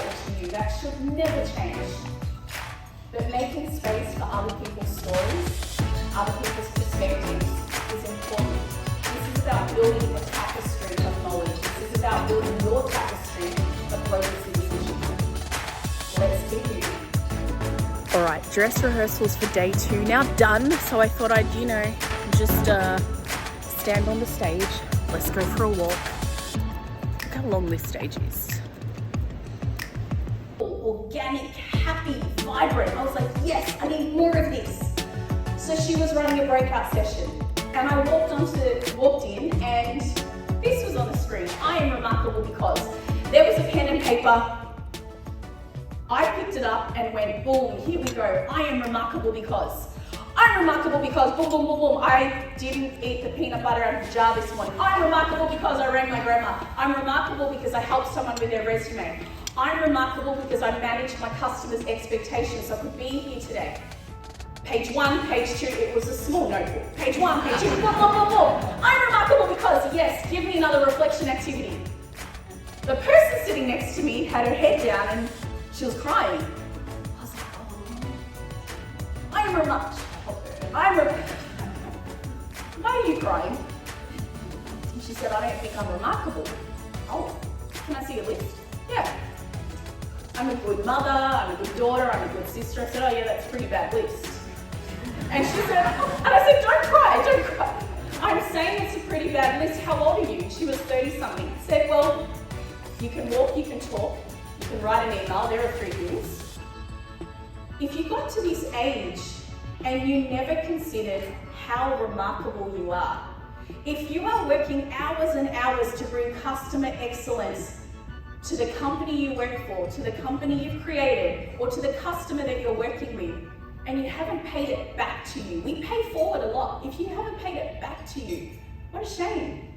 valuable to you. That should never change. But making space for other people's stories, other people's perspectives is important. This is about building a tapestry of knowledge. This is about building your tapestry of global citizenship. Let's keep moving. All right, dress rehearsals for day 2 now done. So I thought I'd, just stand on the stage. Let's go for a walk. Look how long this stage is. Organic, happy, vibrant. I was like, yes, I need more of this. So she was running a breakout session, and I walked in, and this was on the screen. I am remarkable because there was a pen and paper. I picked it up and went, boom, here we go. I am remarkable because. I'm remarkable because, boom, boom, boom, boom. I didn't eat the peanut butter out of the jar this morning. I'm remarkable because I rang my grandma. I'm remarkable because I helped someone with their resume. I'm remarkable because I managed my customers' expectations so I could be here today. Page 1, page 2, it was a small notebook. Page 1, page 2, boom, boom, boom, boom. I'm remarkable because, yes, give me another reflection activity. The person sitting next to me had her head down and she was crying. I was like, oh, I'm remarkable. Why are you crying? And she said, I don't think I'm remarkable. Oh, can I see your list? Yeah. I'm a good mother, I'm a good daughter, I'm a good sister. I said, oh yeah, that's a pretty bad list. And she said, and I said, don't cry. I'm saying it's a pretty bad list. How old are you? She was 30 something. I said, well, you can walk, you can talk, you can write an email, there are 3 things. If you got to this age and you never considered how remarkable you are, if you are working hours and hours to bring customer excellence to the company you work for, to the company you've created, or to the customer that you're working with, and you haven't paid it back to you. We pay forward a lot. If you haven't paid it back to you, what a shame.